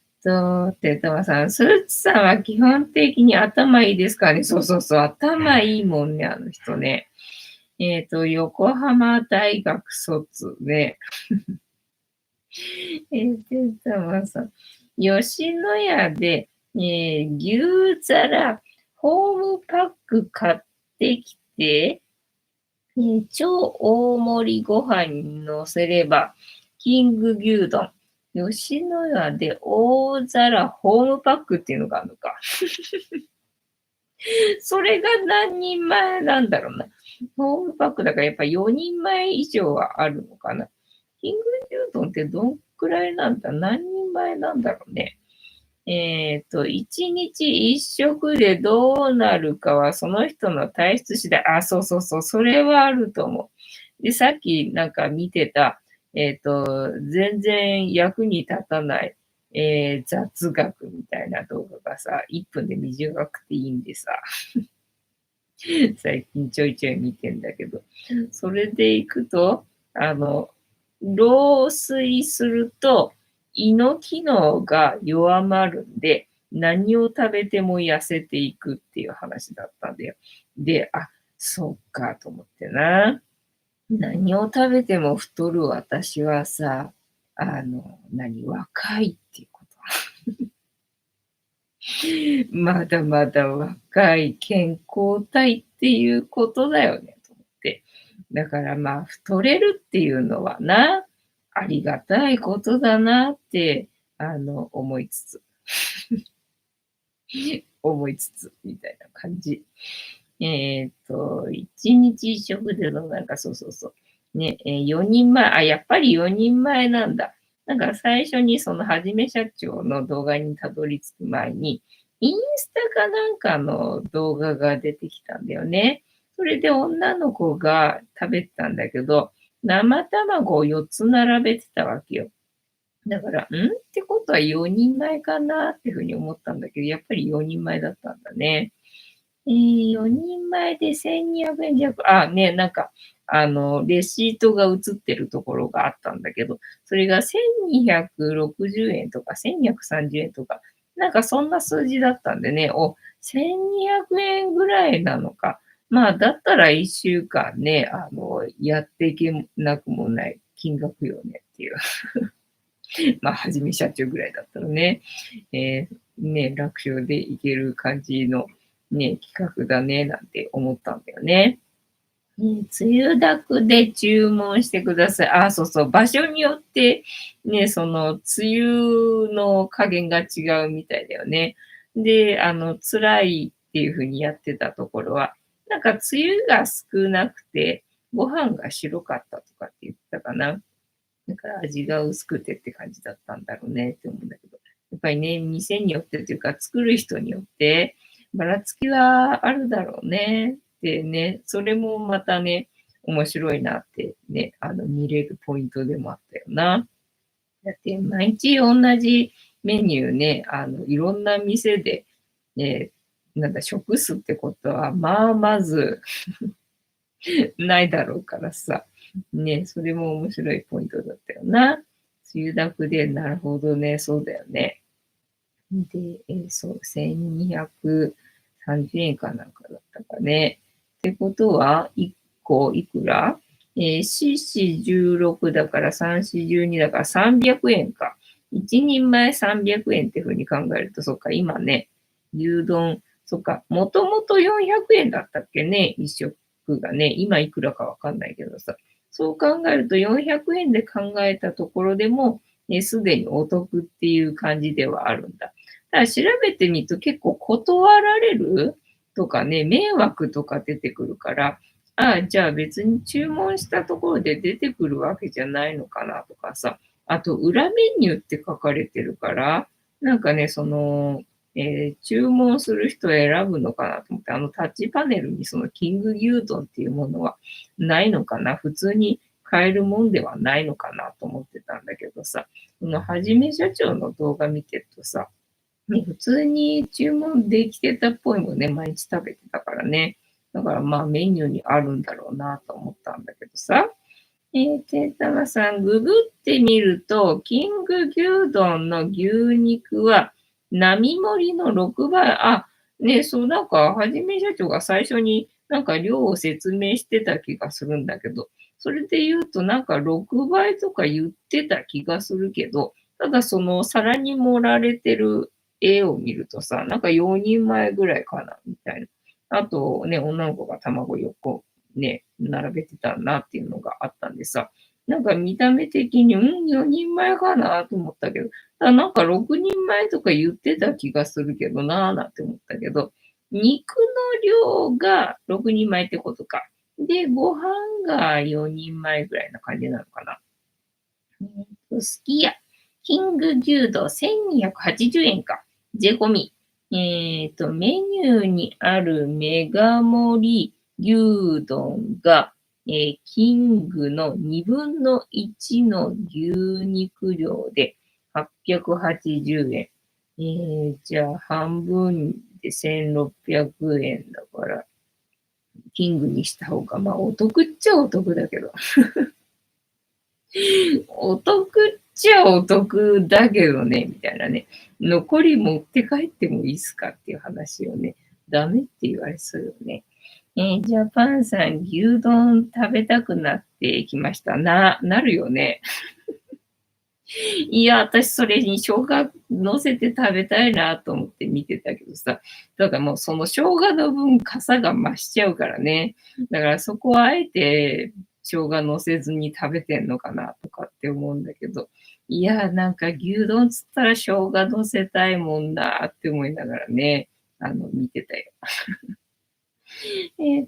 てたまさん、スーツさんは基本的に頭いいですかね？そうそうそう、頭いいもんね、あの人ね。横浜大学卒で、てたまさん、吉野家で、牛皿、ホームパック買ってきて、超大盛りご飯に乗せれば、キング牛丼。吉野家で大皿ホームパックっていうのがあるのか。それが何人前なんだろうな。ホールパックだからやっぱ4人前以上はあるのかな。キング牛丼ってどんくらいなんだ？何人前なんだろうね。1日1食でどうなるかはその人の体質次第。あ、そうそうそう、それはあると思う。で、さっきなんか見てた、全然役に立たない、雑学みたいな動画がさ、1分で短くていいんでさ、最近ちょいちょい見てんだけど、それでいくと、老衰すると胃の機能が弱まるんで、何を食べても痩せていくっていう話だったんだよ。で、あ、そっかと思ってな。何を食べても太る私はさ、若いっていうこと。まだまだ若い健康体っていうことだよねと思って。だからまあ太れるっていうのはな、ありがたいことだなって、思いつつ、思いつつ、みたいな感じ。一日一食でのなんかそうそうそう。ね、4人前、あ、やっぱり4人前なんだ。なんか最初にそのはじめ社長の動画にたどり着く前に、インスタかなんかの動画が出てきたんだよね。それで女の子が食べてたんだけど、生卵を4つ並べてたわけよ。だから、ってことは4人前かなっていうふうに思ったんだけど、やっぱり4人前だったんだね。4人前で1200円弱。あ、ね、なんか、レシートが写ってるところがあったんだけど、それが1260円とか1230円とか、なんかそんな数字だったんでね、1200円ぐらいなのか。まあ、だったら1週間ね、やっていけなくもない金額よねっていう。まあ、はじめ社長ぐらいだったらね、ね、楽勝でいける感じのね、企画だね、なんて思ったんだよね。つゆだくで注文してください。あ、そうそう、場所によって、ね、その、つゆの加減が違うみたいだよね。で、辛いっていう風にやってたところは、なんかつゆが少なくて、ご飯が白かったとかって言ってたかな。だから味が薄くてって感じだったんだろうねって思うんだけど。やっぱりね、店によってというか、作る人によって、ばらつきはあるだろうね。でね、それもまたね、面白いなってね、見れるポイントでもあったよな。だって毎日同じメニューね、いろんな店で、ね、なんだ、食すってことは、まあ、まずないだろうからさ。ね、それも面白いポイントだったよな。梅雨だくで、なるほどね、そうだよね。で、そう、1230円かなんかだったかね。ってことは、1個いくら4、4、16だから3、4、12だから300円か。1人前300円っていうふうに考えると、そっか、今ね、牛丼、そっか、もともと400円だったっけね、一食がね、今いくらかわかんないけどさ。そう考えると400円で考えたところでも、すでにお得っていう感じではあるんだ。ただ調べてみると結構断られるとかね、迷惑とか出てくるから、ああ、じゃあ別に注文したところで出てくるわけじゃないのかなとかさ、あと裏メニューって書かれてるから、なんかね、注文する人を選ぶのかなと思って、タッチパネルにそのキング牛丼っていうものはないのかな、普通に買えるもんではないのかなと思ってたんだけどさ、そのはじめ社長の動画見てるとさ、ね、普通に注文できてたっぽいもんね、毎日食べてたからね。だからまあメニューにあるんだろうなと思ったんだけどさ。ケンタマさん、ググってみると、キング牛丼の牛肉は並盛りの6倍、あ、ね、そう、なんか、はじめ社長が最初になんか量を説明してた気がするんだけど、それで言うとなんか6倍とか言ってた気がするけど、ただその皿に盛られてる絵を見るとさ、なんか4人前ぐらいかな、みたいな。あとね、女の子が卵横ね、並べてたなっていうのがあったんでさ、なんか見た目的に、4人前かなと思ったけど、なんか6人前とか言ってた気がするけどなーなんて思ったけど、肉の量が6人前ってことか。で、ご飯が4人前ぐらいな感じなのかな。すき家、キング牛丼1280円か。税込み。メニューにあるメガ盛り牛丼が、キングの2分の1の牛肉量で880円。じゃあ半分で1600円だから、キングにした方が、まあお得っちゃお得だけど。お得っちゃお得だけどね、みたいなね。残り持って帰ってもいいっすかっていう話をね、ダメって言われそうよね。じゃあパンさん、牛丼食べたくなってきました。なるよね。いや、私それに生姜乗せて食べたいなと思って見てたけどさ、ただもうその生姜の分、傘が増しちゃうからね。だからそこはあえて生姜乗せずに食べてんのかなとかって思うんだけど、いや、なんか牛丼つったら生姜乗せたいもんだって思いながらね、見てたよ。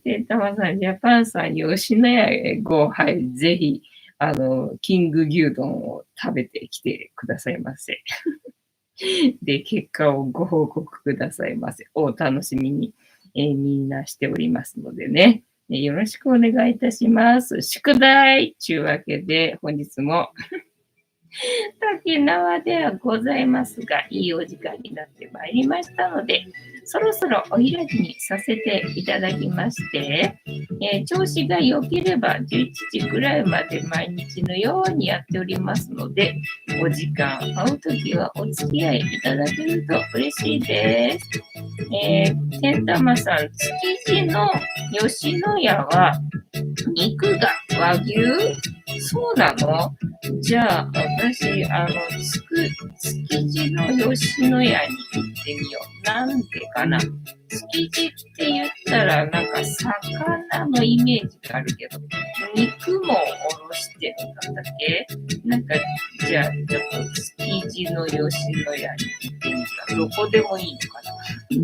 で、たまさん、ジャパンさん、吉野家へごはいぜひ、キング牛丼を食べてきてくださいませ。で、結果をご報告くださいませ。お楽しみに、みんなしておりますのでね。よろしくお願いいたします。宿題というわけで、本日も竹縄ではございますが、いいお時間になってまいりましたので、そろそろお開きにさせていただきまして、調子が良ければ11時ぐらいまで毎日のようにやっておりますので、お時間合うときはお付き合いいただけると嬉しいです。けんたまさん、築地の吉野家は肉が和牛そうなのじゃあ、私、築地の吉野家に行ってみよう。なんでかな。築地って言ったら、なんか魚のイメージがあるけど、肉もおろしてるんだったっけなんか、じゃあ、ちょっと築地の吉野家に行ってみた。どこでもいいのかな。い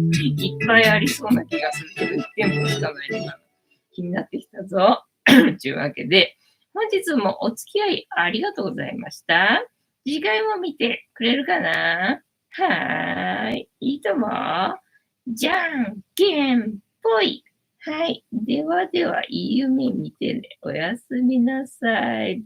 っぱいありそうな気がするけど、1店舗しかないのかな。気になってきたぞ。というわけで、本日もお付き合いありがとうございました。次回も見てくれるかなはーい。いいとも。じゃんけんぽい。はい。ではでは、いい夢見てね。おやすみなさい。